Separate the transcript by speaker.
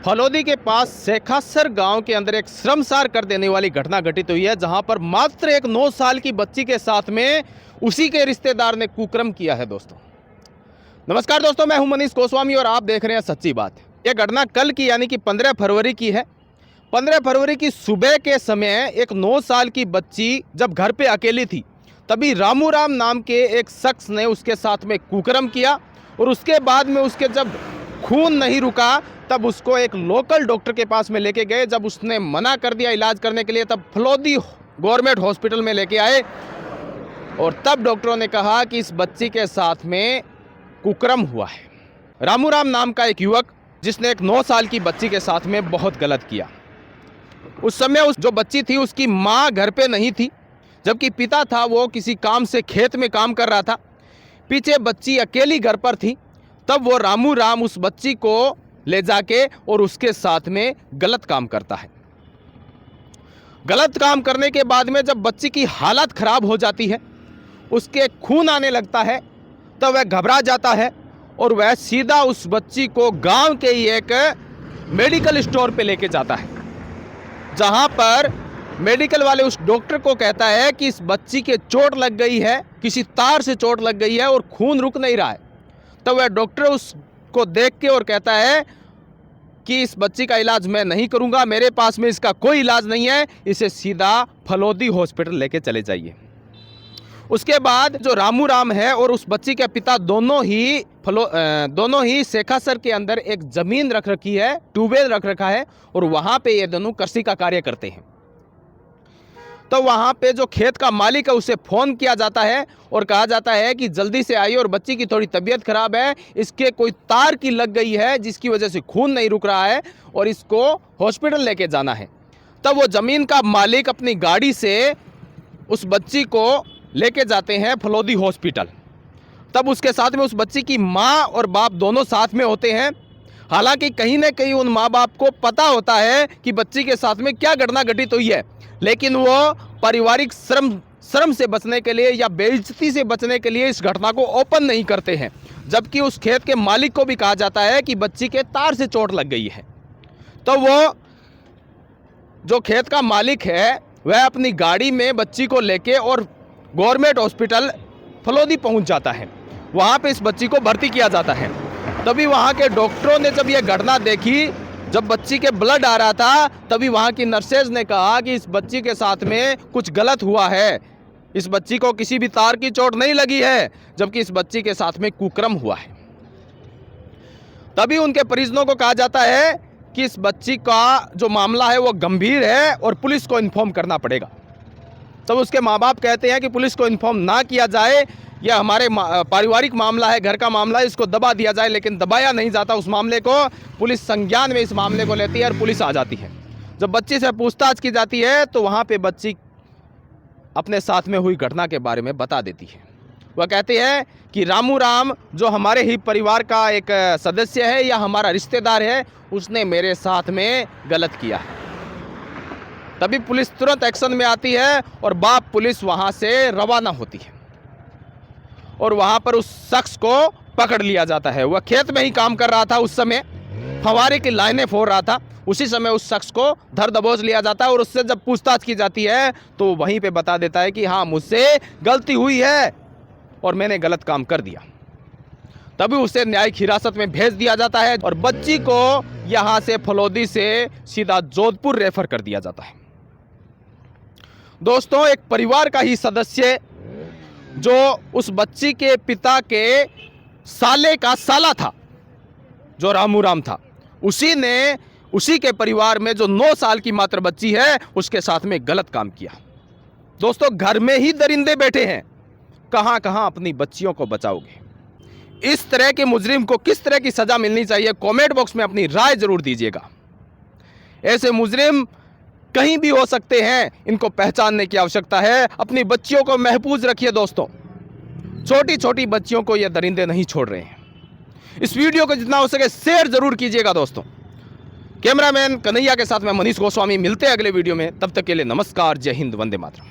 Speaker 1: फलोदी के पास शेखासर गांव के अंदर एक शर्मसार कर देने वाली घटना घटित हुई है, जहां पर मात्र एक 9 साल की बच्ची के साथ में उसी के रिश्तेदार ने कुकर्म किया है। दोस्तों नमस्कार दोस्तों, मैं हूं मनीष गोस्वामी और आप देख रहे हैं सच्ची बात। यह घटना कल की यानी कि 15 फरवरी की है। 15 फरवरी की सुबह के समय एक 9 साल की बच्ची जब घर पे अकेली थी, तभी रामू राम नाम के एक शख्स ने उसके साथ में कुकर्म किया और उसके बाद में उसके जब खून नहीं रुका तब उसको एक लोकल डॉक्टर के पास में लेके गए। जब उसने मना कर दिया इलाज करने के लिए, तब फलोदी गवर्नमेंट हॉस्पिटल में लेके आए और तब डॉक्टरों ने कहा कि इस बच्ची के साथ में कुकर्म हुआ है। रामू राम नाम का एक युवक जिसने एक 9 साल की बच्ची के साथ में बहुत गलत किया। उस समय उस जो बच्ची थी उसकी माँ घर पे नहीं थी, जबकि पिता था वो किसी काम से खेत में काम कर रहा था। पीछे बच्ची अकेली घर पर थी। तब वो रामू राम उस बच्ची को ले जाके और उसके साथ में गलत काम करता है। गलत काम करने के बाद में जब बच्ची की हालत खराब हो जाती है, उसके खून आने लगता है, तब वह घबरा जाता है और वह सीधा उस बच्ची को गांव के ही एक मेडिकल स्टोर पे लेके जाता है, जहां पर मेडिकल वाले उस डॉक्टर को कहता है कि इस बच्ची के चोट लग गई है, किसी तार से चोट लग गई है और खून रुक नहीं रहा है। तब वह डॉक्टर उसको देख के और कहता है कि इस बच्ची का इलाज मैं नहीं करूंगा, मेरे पास में इसका कोई इलाज नहीं है, इसे सीधा फलोदी हॉस्पिटल लेके चले जाइए। उसके बाद जो रामू राम है और उस बच्ची के पिता दोनों ही शेखासर के अंदर एक जमीन रख रखी है, ट्यूबवेल रख रखा है और वहां पे ये दोनों कृषि का कार्य करते हैं। तो वहां पे जो खेत का मालिक है उसे फोन किया जाता है और कहा जाता है कि जल्दी से आइए और बच्ची की थोड़ी तबीयत खराब है, इसके कोई तार की लग गई है जिसकी वजह से खून नहीं रुक रहा है और इसको हॉस्पिटल लेके जाना है। तब वो जमीन का मालिक अपनी गाड़ी से उस बच्ची को लेके जाते हैं फलोदी हॉस्पिटल। तब उसके साथ में उस बच्ची की माँ और बाप दोनों साथ में होते हैं। हालांकि कहीं ना कहीं उन माँ बाप को पता होता है कि बच्ची के साथ में क्या घटना घटित हुई है, लेकिन वो पारिवारिक शर्म से बचने के लिए या बेइज्जती से बचने के लिए इस घटना को ओपन नहीं करते हैं। जबकि उस खेत के मालिक को भी कहा जाता है कि बच्ची के तार से चोट लग गई है। तो वो जो खेत का मालिक है वह अपनी गाड़ी में बच्ची को लेके और गवर्नमेंट हॉस्पिटल फलोदी पहुंच जाता है। वहां पे इस बच्ची को भर्ती किया जाता है। तभी वहां के डॉक्टरों ने जब यह घटना देखी, जब बच्ची के ब्लड आ रहा था, तभी वहां की नर्सेज ने कहा कि इस बच्ची के साथ में कुछ गलत हुआ है, इस बच्ची को किसी भी तार की चोट नहीं लगी है, जबकि इस बच्ची के साथ में कुकर्म हुआ है। तभी उनके परिजनों को कहा जाता है कि इस बच्ची का जो मामला है वो गंभीर है और पुलिस को इन्फॉर्म करना पड़ेगा। तब उसके माँ बाप कहते हैं कि पुलिस को इन्फॉर्म ना किया जाए, यह हमारे पारिवारिक मामला है, घर का मामला है, इसको दबा दिया जाए। लेकिन दबाया नहीं जाता उस मामले को। पुलिस संज्ञान में इस मामले को लेती है और पुलिस आ जाती है। जब बच्ची से पूछताछ की जाती है तो वहाँ पे बच्ची अपने साथ में हुई घटना के बारे में बता देती है। वह कहती है कि रामू राम जो हमारे ही परिवार का एक सदस्य है या हमारा रिश्तेदार है, उसने मेरे साथ में गलत किया है। तभी पुलिस तुरंत एक्शन में आती है और बाप पुलिस वहाँ से रवाना होती है और वहाँ पर उस शख्स को पकड़ लिया जाता है। वह खेत में ही काम कर रहा था, उस समय फव्वारे की लाइनें फोड़ रहा था। उसी समय उस शख्स को धर दबोच लिया जाता है और उससे जब पूछताछ की जाती है तो वहीं पे बता देता है कि हाँ, मुझसे गलती हुई है और मैंने गलत काम कर दिया। तभी उसे न्यायिक हिरासत में भेज दिया जाता है और बच्ची को यहाँ से फलोदी से सीधा जोधपुर रेफर कर दिया जाता है। दोस्तों, एक परिवार का ही सदस्य जो उस बच्ची के पिता के साले का साला था, जो रामू राम था, उसी के परिवार में जो 9 साल की मात्र बच्ची है उसके साथ में गलत काम किया। दोस्तों, घर में ही दरिंदे बैठे हैं, कहां कहां अपनी बच्चियों को बचाओगे? इस तरह के मुजरिम को किस तरह की सजा मिलनी चाहिए, कमेंट बॉक्स में अपनी राय जरूर दीजिएगा। ऐसे मुजरिम कहीं भी हो सकते हैं, इनको पहचानने की आवश्यकता है। अपनी बच्चियों को महफूज रखिए दोस्तों, छोटी छोटी बच्चियों को ये दरिंदे नहीं छोड़ रहे हैं। इस वीडियो को जितना हो सके शेयर जरूर कीजिएगा दोस्तों। कैमरामैन कन्हैया के साथ मैं मनीष गोस्वामी, मिलते हैं अगले वीडियो में। तब तक के लिए नमस्कार, जय हिंद, वंदे मातरम।